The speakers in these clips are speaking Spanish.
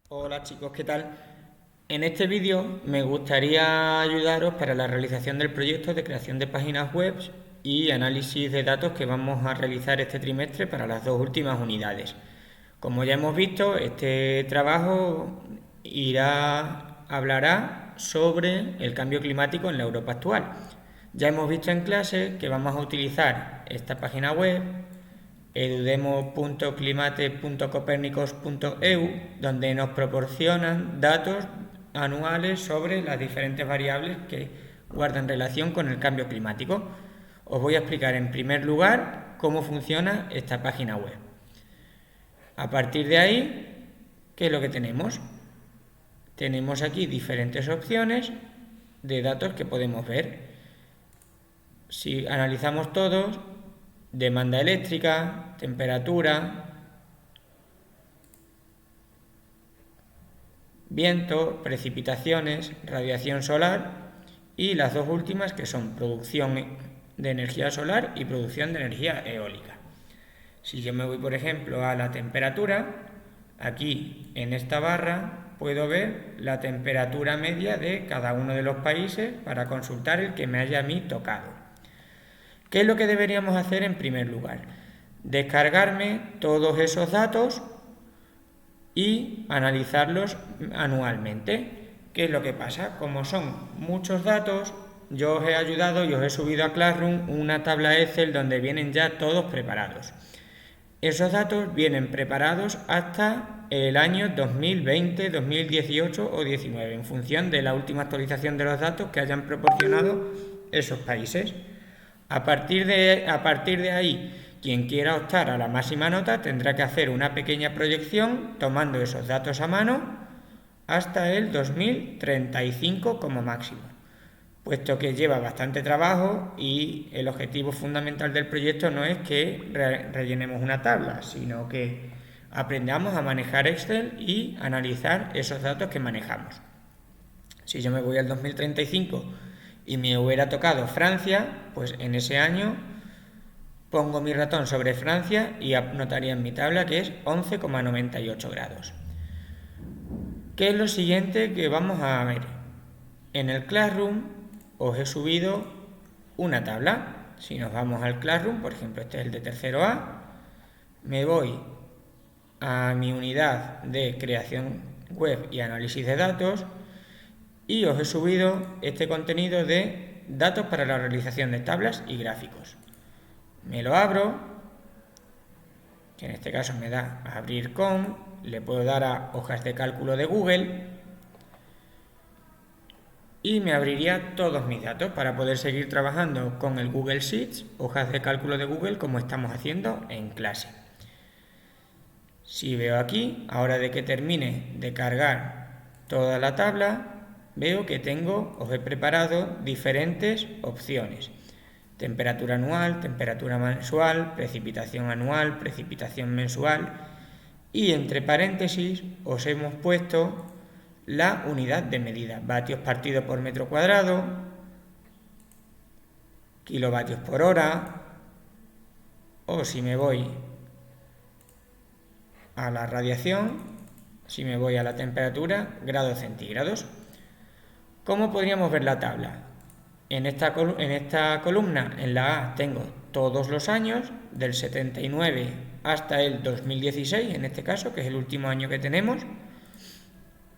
Hola chicos, ¿qué tal? En este vídeo me gustaría ayudaros para la realización del proyecto de creación de páginas web y análisis de datos que vamos a realizar este trimestre para las dos últimas unidades. Como ya hemos visto, este trabajo hablará sobre el cambio climático en la Europa actual. Ya hemos visto en clase que vamos a utilizar esta página web edudemo.climate.copernicus.eu, donde nos proporcionan datos anuales sobre las diferentes variables que guardan relación con el cambio climático. Os voy a explicar en primer lugar cómo funciona esta página web. A partir de ahí, ¿qué es lo que tenemos? Tenemos aquí diferentes opciones de datos que podemos ver. Si analizamos todos, demanda eléctrica, temperatura, viento, precipitaciones, radiación solar y las dos últimas que son producción de energía solar y producción de energía eólica. Si yo me voy, por ejemplo, a la temperatura, aquí en esta barra puedo ver la temperatura media de cada uno de los países para consultar el que me haya a mí tocado. ¿Qué es lo que deberíamos hacer en primer lugar? Descargarme todos esos datos y analizarlos anualmente. ¿Qué es lo que pasa? Como son muchos datos, yo os he ayudado y os he subido a Classroom una tabla Excel donde vienen ya todos preparados. Esos datos vienen preparados hasta el año 2020, 2018 o 2019, en función de la última actualización de los datos que hayan proporcionado esos países. A partir de ahí, quien quiera optar a la máxima nota tendrá que hacer una pequeña proyección tomando esos datos a mano hasta el 2035 como máximo, puesto que lleva bastante trabajo y el objetivo fundamental del proyecto no es que rellenemos una tabla, sino que aprendamos a manejar Excel y analizar esos datos que manejamos. Si yo me voy al 2035 y me hubiera tocado Francia, pues en ese año pongo mi ratón sobre Francia y anotaría en mi tabla que es 11,98 grados. ¿Qué es lo siguiente que vamos a ver? En el Classroom os he subido una tabla. Si nos vamos al Classroom, por ejemplo, este es el de tercero A, me voy a mi unidad de creación web y análisis de datos y os he subido este contenido de datos para la realización de tablas y gráficos. Me lo abro, que en este caso me da a abrir con, le puedo dar a hojas de cálculo de Google y me abriría todos mis datos para poder seguir trabajando con el Google Sheets, hojas de cálculo de Google, como estamos haciendo en clase. Si veo aquí, ahora de que termine de cargar toda la tabla, veo que os he preparado diferentes opciones. Temperatura anual, temperatura mensual, precipitación anual, precipitación mensual y entre paréntesis os hemos puesto la unidad de medida, vatios partido por metro cuadrado, kilovatios por hora, o si me voy a la radiación, si me voy a la temperatura, grados centígrados. ¿Cómo podríamos ver la tabla? En esta columna, en la A, tengo todos los años, del 79 hasta el 2016, en este caso, que es el último año que tenemos.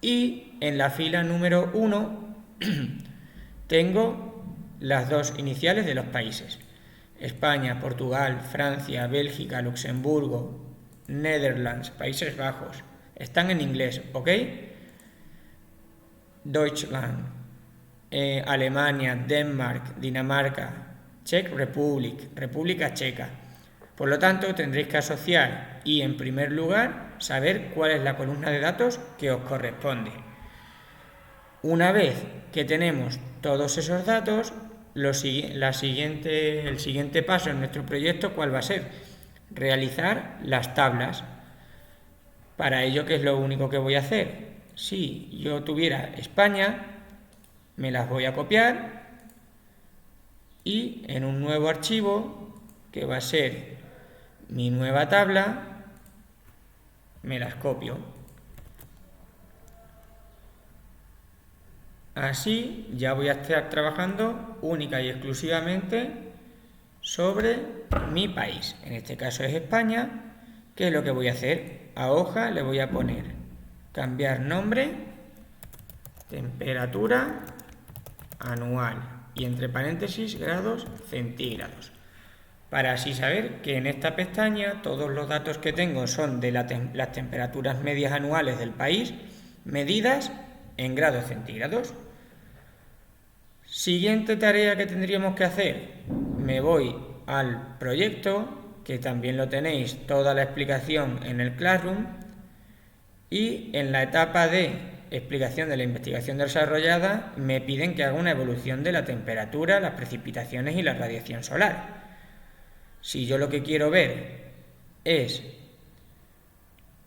Y en la fila número 1 tengo las dos iniciales de los países. España, Portugal, Francia, Bélgica, Luxemburgo, Netherlands, Países Bajos. Están en inglés, ¿ok? Deutschland, Alemania, Denmark, Dinamarca, Czech Republic, República Checa. Por lo tanto, tendréis que asociar y, en primer lugar, saber cuál es la columna de datos que os corresponde. Una vez que tenemos todos esos datos, el siguiente paso en nuestro proyecto, ¿cuál va a ser? Realizar las tablas. Para ello, ¿qué es lo único que voy a hacer? Si yo tuviera España, me las voy a copiar y en un nuevo archivo, que va a ser mi nueva tabla, me las copio. Así ya voy a estar trabajando única y exclusivamente sobre mi país. En este caso es España. ¿Qué es lo que voy a hacer? A hoja le voy a poner cambiar nombre, temperatura anual y entre paréntesis grados centígrados. Para así saber que en esta pestaña todos los datos que tengo son de las temperaturas medias anuales del país medidas en grados centígrados. Siguiente tarea que tendríamos que hacer. Me voy al proyecto, que también lo tenéis toda la explicación en el Classroom, y en la etapa de explicación de la investigación desarrollada me piden que haga una evolución de la temperatura, las precipitaciones y la radiación solar. Si yo lo que quiero ver es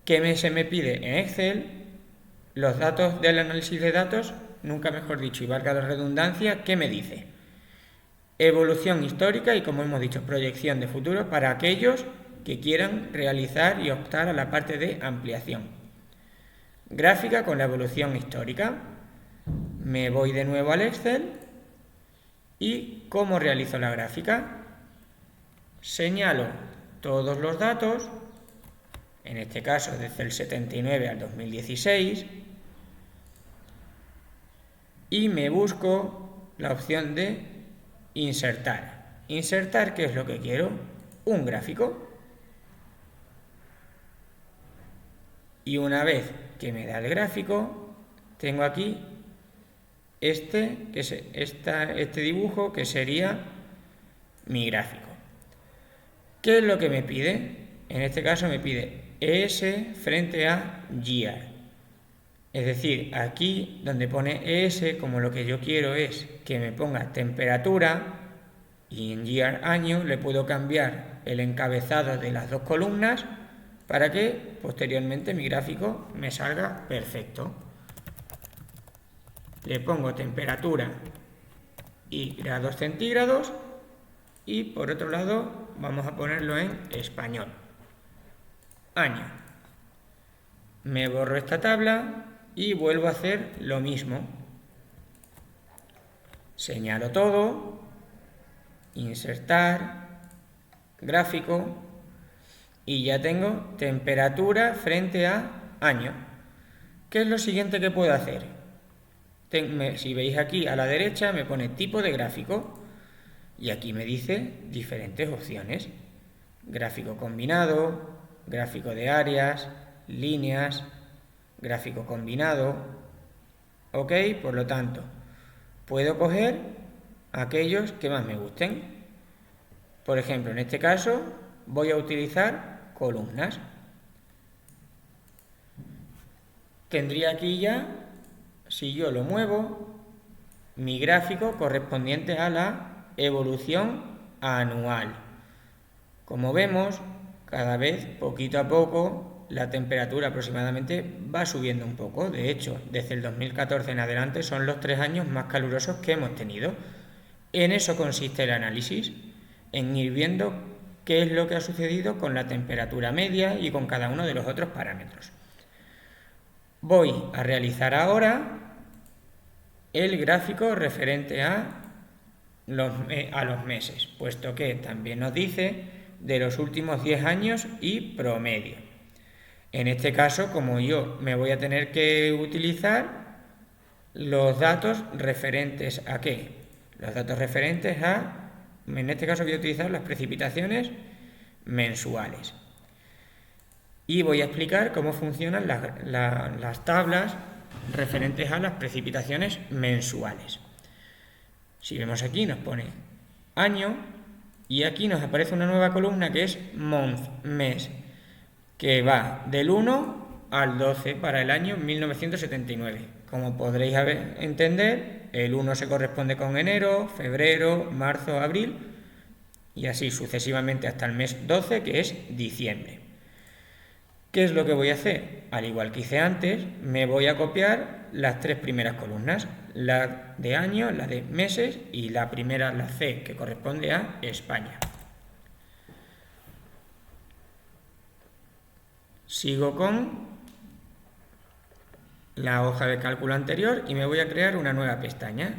qué se me pide en Excel, los datos del análisis de datos, nunca mejor dicho y valga la redundancia, ¿qué me dice? Evolución histórica y, como hemos dicho, proyección de futuro para aquellos que quieran realizar y optar a la parte de ampliación. Gráfica con la evolución histórica. Me voy de nuevo al Excel y ¿cómo realizo la gráfica? Señalo todos los datos, en este caso desde el 79 al 2016, y me busco la opción de insertar. Insertar, ¿qué es lo que quiero? Un gráfico. Y una vez que me da el gráfico, tengo aquí este dibujo que sería mi gráfico. ¿Qué es lo que me pide? En este caso me pide ES frente a year. Es decir, aquí donde pone ES, como lo que yo quiero es que me ponga temperatura, y en year año le puedo cambiar el encabezado de las dos columnas para que posteriormente mi gráfico me salga perfecto. Le pongo temperatura y grados centígrados y por otro lado vamos a ponerlo en español. Año. Me borro esta tabla y vuelvo a hacer lo mismo. Señalo todo, insertar, gráfico y ya tengo temperatura frente a año. ¿Qué es lo siguiente que puedo hacer? Si veis aquí a la derecha me pone tipo de gráfico y aquí me dice diferentes opciones. Gráfico combinado, gráfico de áreas, líneas, gráfico combinado. Ok, por lo tanto, puedo coger aquellos que más me gusten. Por ejemplo, en este caso voy a utilizar columnas. Tendría aquí ya, si yo lo muevo, mi gráfico correspondiente a la evolución anual. Como vemos, cada vez, poquito a poco, la temperatura aproximadamente va subiendo un poco. De hecho, desde el 2014 en adelante son los 3 años más calurosos que hemos tenido. En eso consiste el análisis, en ir viendo qué es lo que ha sucedido con la temperatura media y con cada uno de los otros parámetros. Voy a realizar ahora el gráfico referente a los meses, puesto que también nos dice de los últimos 10 años y promedio. En este caso, como yo me voy a tener que utilizar los datos referentes ¿a qué? Los datos referentes a, en este caso voy a utilizar las precipitaciones mensuales. Y voy a explicar cómo funcionan las tablas referentes a las precipitaciones mensuales. Si vemos aquí nos pone año y aquí nos aparece una nueva columna que es month, mes, que va del 1 al 12 para el año 1979. Como podréis entender, el 1 se corresponde con enero, febrero, marzo, abril y así sucesivamente hasta el mes 12, que es diciembre. ¿Qué es lo que voy a hacer? Al igual que hice antes, me voy a copiar las 3 primeras columnas, la de año, la de meses y la primera, la C, que corresponde a España. Sigo con la hoja de cálculo anterior y me voy a crear una nueva pestaña.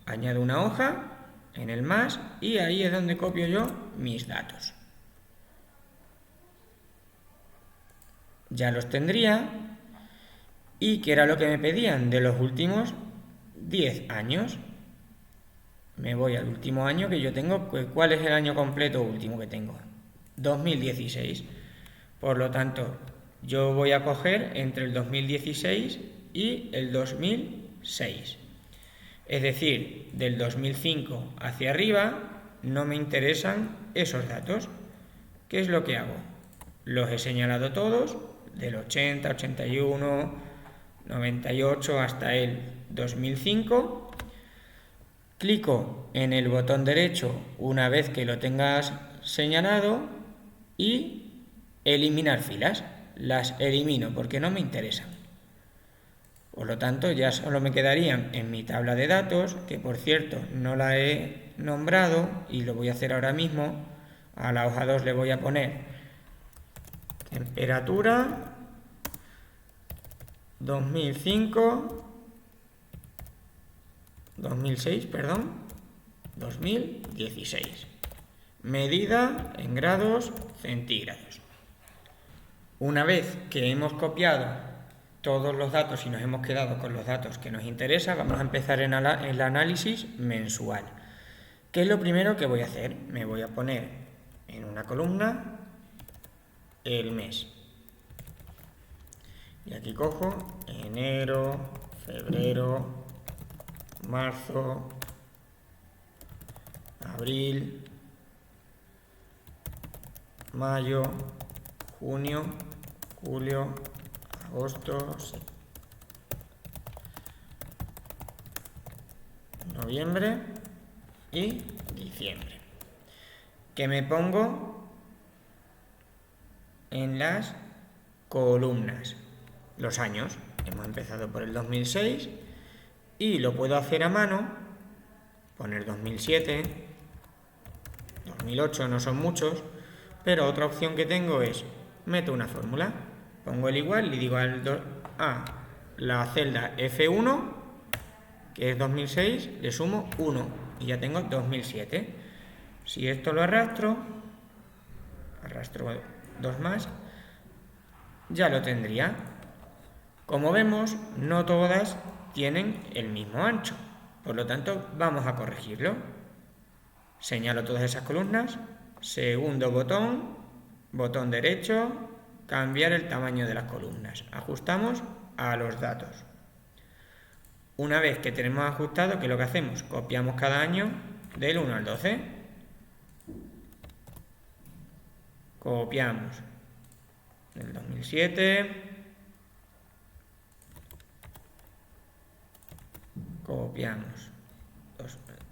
Añado una hoja en el más y ahí es donde copio yo mis datos. Ya los tendría. ¿Y qué era lo que me pedían de los últimos 10 años? Me voy al último año que yo tengo. ¿Cuál es el año completo último que tengo? 2016. Por lo tanto, yo voy a coger entre el 2016 y el 2006. Es decir, del 2005 hacia arriba no me interesan esos datos. ¿Qué es lo que hago? Los he señalado todos, del 80, 81, 98 hasta el 2005. Clico en el botón derecho una vez que lo tengas señalado y eliminar filas. Las elimino porque no me interesan. Por lo tanto, ya solo me quedarían en mi tabla de datos, que por cierto no la he nombrado y lo voy a hacer ahora mismo. A la hoja 2 le voy a poner temperatura 2006, 2016. Medida en grados centígrados. Una vez que hemos copiado todos los datos y nos hemos quedado con los datos que nos interesan, vamos a empezar en el análisis mensual. ¿Qué es lo primero que voy a hacer? Me voy a poner en una columna el mes. Y aquí cojo enero, febrero, marzo, abril, mayo, junio, julio, agosto, noviembre y diciembre. Que me pongo en las columnas, los años. Hemos empezado por el 2006 y lo puedo hacer a mano, poner 2007, 2008, no son muchos, pero otra opción que tengo es, meto una fórmula, pongo el igual y digo a la celda F1, que es 2006, le sumo 1 y ya tengo 2007. Si esto lo arrastro 2 más, ya lo tendría. Como vemos, no todas tienen el mismo ancho, por lo tanto vamos a corregirlo. Señalo todas esas columnas, segundo botón derecho, cambiar el tamaño de las columnas. Ajustamos a los datos. Una vez que tenemos ajustado, ¿qué es lo que hacemos? Copiamos cada año del 1 al 12. Copiamos del 2007. Copiamos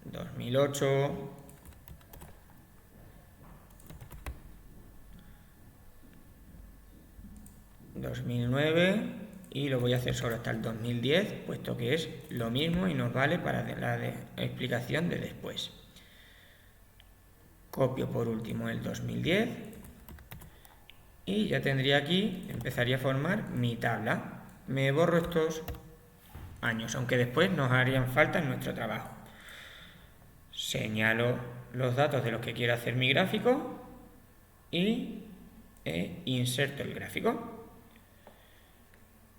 2008. 2009 y lo voy a hacer solo hasta el 2010, puesto que es lo mismo y nos vale para la explicación de después. Copio por último el 2010 y ya tendría aquí, empezaría a formar mi tabla. Me borro estos años, aunque después nos harían falta en nuestro trabajo. Señalo los datos de los que quiero hacer mi gráfico y inserto el gráfico.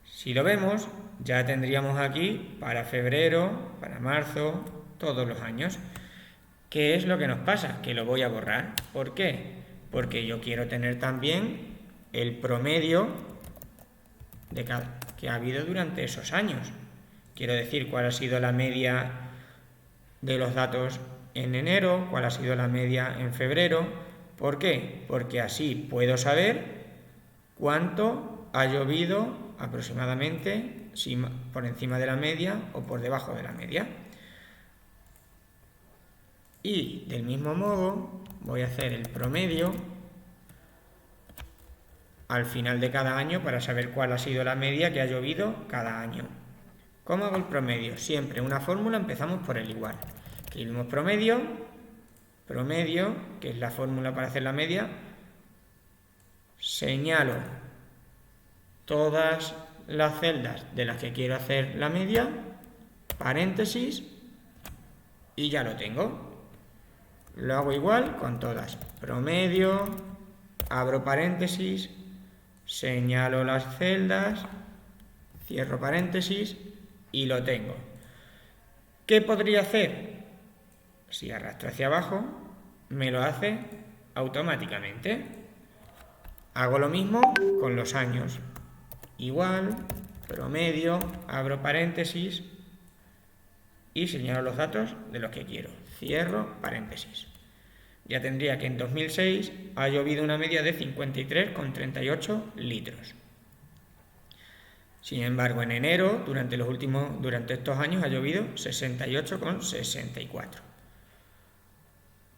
Si lo vemos, ya tendríamos aquí para febrero, para marzo, todos los años. ¿Qué es lo que nos pasa? Que lo voy a borrar. ¿Por qué? Porque yo quiero tener también el promedio que ha habido durante esos años. Quiero decir cuál ha sido la media de los datos en enero, cuál ha sido la media en febrero. ¿Por qué? Porque así puedo saber cuánto ha llovido aproximadamente, si por encima de la media o por debajo de la media. Y del mismo modo voy a hacer el promedio al final de cada año para saber cuál ha sido la media que ha llovido cada año. ¿Cómo hago el promedio? Siempre una fórmula, empezamos por el igual. Escribimos promedio, que es la fórmula para hacer la media. Señalo todas las celdas de las que quiero hacer la media, paréntesis, y ya lo tengo. Lo hago igual con todas. Promedio, abro paréntesis, señalo las celdas, cierro paréntesis y lo tengo. ¿Qué podría hacer? Si arrastro hacia abajo, me lo hace automáticamente. Hago lo mismo con los años. Igual, promedio, abro paréntesis y señalo los datos de los que quiero. Cierro paréntesis. Ya tendría que en 2006 ha llovido una media de 53,38 litros. Sin embargo, en enero, durante estos años, ha llovido 68,64.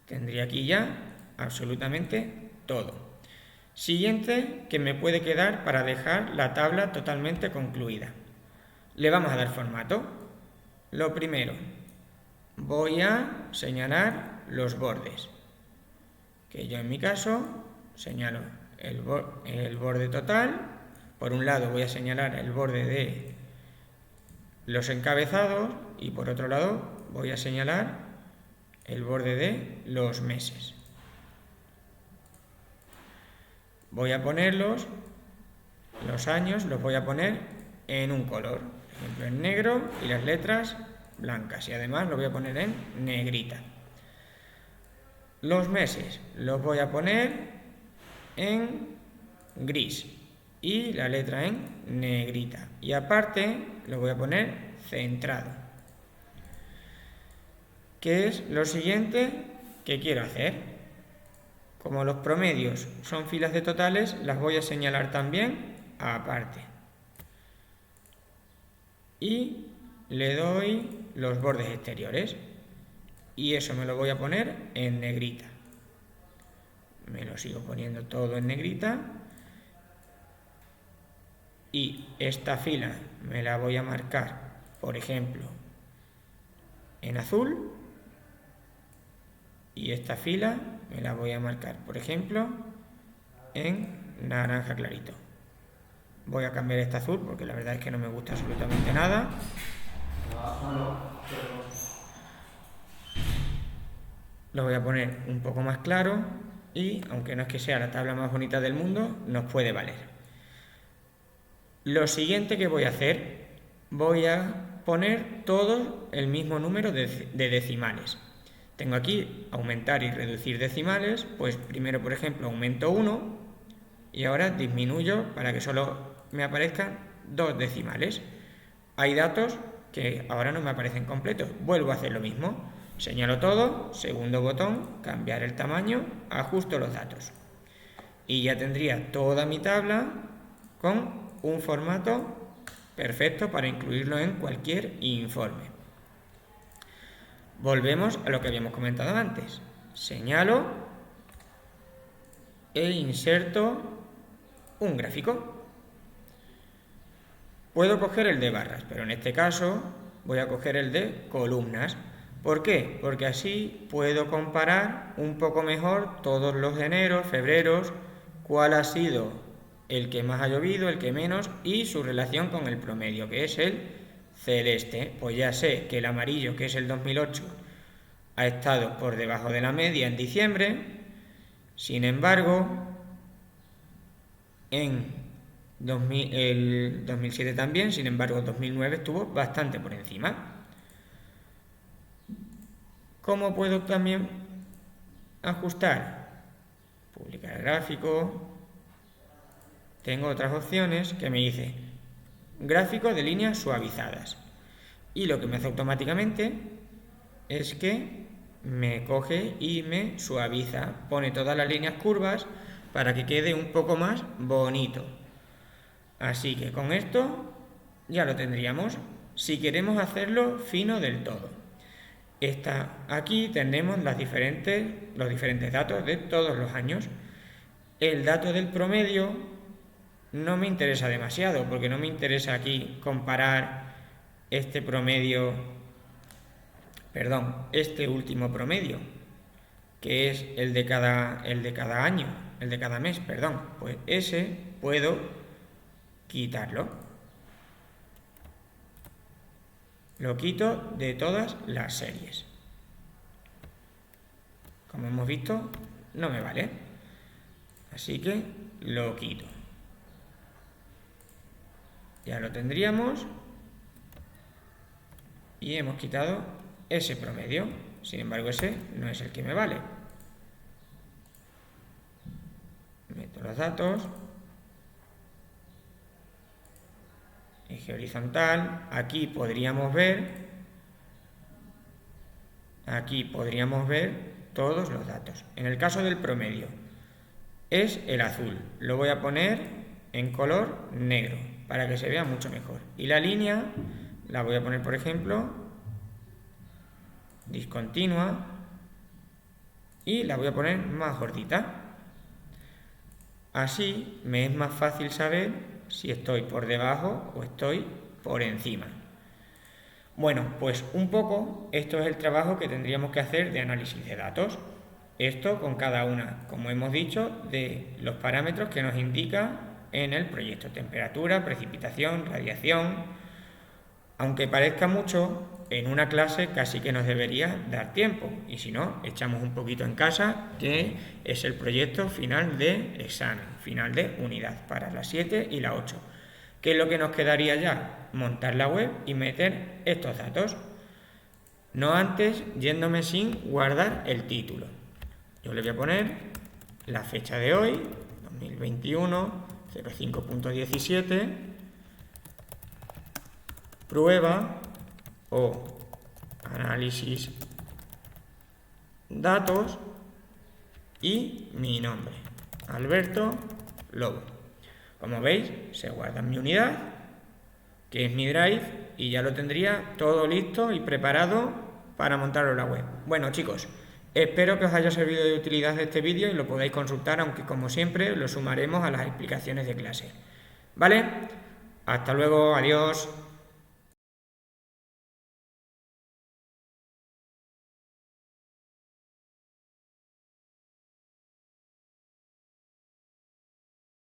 Tendría aquí ya absolutamente todo. Siguiente que me puede quedar para dejar la tabla totalmente concluida. Le vamos a dar formato. Lo primero, voy a señalar los bordes. Que yo en mi caso señalo el borde total. Por un lado voy a señalar el borde de los encabezados y por otro lado voy a señalar el borde de los meses. Voy a ponerlos, los años los voy a poner en un color, por ejemplo en negro y las letras blancas, y además lo voy a poner en negrita. Los meses los voy a poner en gris y la letra en negrita, y aparte lo voy a poner centrado. ¿Qué es lo siguiente que quiero hacer? Como los promedios son filas de totales, las voy a señalar también aparte. Y le doy los bordes exteriores. Y eso me lo voy a poner en negrita. Me lo sigo poniendo todo en negrita. Y esta fila me la voy a marcar, por ejemplo, en azul. Y esta fila me la voy a marcar, por ejemplo, en naranja clarito. Voy a cambiar este azul porque la verdad es que no me gusta absolutamente nada. Lo voy a poner un poco más claro y, aunque no es que sea la tabla más bonita del mundo, nos puede valer. Lo siguiente que voy a hacer, voy a poner todo el mismo número de decimales. Tengo aquí aumentar y reducir decimales, pues primero, por ejemplo, aumento 1 y ahora disminuyo para que solo me aparezcan 2 decimales. Hay datos que ahora no me aparecen completos, vuelvo a hacer lo mismo. Señalo todo, segundo botón, cambiar el tamaño, ajusto los datos. Y ya tendría toda mi tabla con un formato perfecto para incluirlo en cualquier informe. Volvemos a lo que habíamos comentado antes. Señalo e inserto un gráfico. Puedo coger el de barras, pero en este caso voy a coger el de columnas. ¿Por qué? Porque así puedo comparar un poco mejor todos los eneros, febreros, cuál ha sido el que más ha llovido, el que menos, y su relación con el promedio, que es el celeste. Pues ya sé que el amarillo, que es el 2008, ha estado por debajo de la media en diciembre. Sin embargo, en el 2007 también, sin embargo, 2009 estuvo bastante por encima. ¿Cómo puedo también ajustar? Publicar gráfico. Tengo otras opciones que me dice gráfico de líneas suavizadas. Y lo que me hace automáticamente es que me coge y me suaviza. Pone todas las líneas curvas para que quede un poco más bonito. Así que con esto ya lo tendríamos. Si queremos hacerlo fino del todo. Aquí tenemos los diferentes datos de todos los años. El dato del promedio no me interesa demasiado, porque no me interesa aquí comparar este promedio, perdón, este último promedio, que es el de cada año, el de cada mes, perdón. Pues ese puedo quitarlo. Lo quito de todas las series. Como hemos visto, no me vale. Así que lo quito. Ya lo tendríamos. Y hemos quitado ese promedio. Sin embargo, ese no es el que me vale. Meto los datos. Eje horizontal. Aquí podríamos ver todos los datos. En el caso del promedio, es el azul. Lo voy a poner en color negro para que se vea mucho mejor. Y la línea la voy a poner, por ejemplo, discontinua, y la voy a poner más gordita. Así me es más fácil saber si estoy por debajo o estoy por encima. Bueno, pues un poco esto es el trabajo que tendríamos que hacer de análisis de datos. Esto con cada una, como hemos dicho, de los parámetros que nos indica en el proyecto: temperatura, precipitación, radiación. Aunque parezca mucho, en una clase casi que nos debería dar tiempo, y si no, echamos un poquito en casa, que es el proyecto final de examen, final de unidad, para las 7 y la 8. ¿Qué es lo que nos quedaría ya? Montar la web y meter estos datos. No antes yéndome sin guardar el título. Yo le voy a poner la fecha de hoy, 2021, 05.17, prueba o análisis datos, y mi nombre, Alberto Lobo. Como veis, se guarda en mi unidad, que es mi Drive, y ya lo tendría todo listo y preparado para montarlo en la web. Bueno, chicos, espero que os haya servido de utilidad este vídeo y lo podáis consultar, aunque como siempre lo sumaremos a las explicaciones de clase. ¿Vale? Hasta luego, adiós.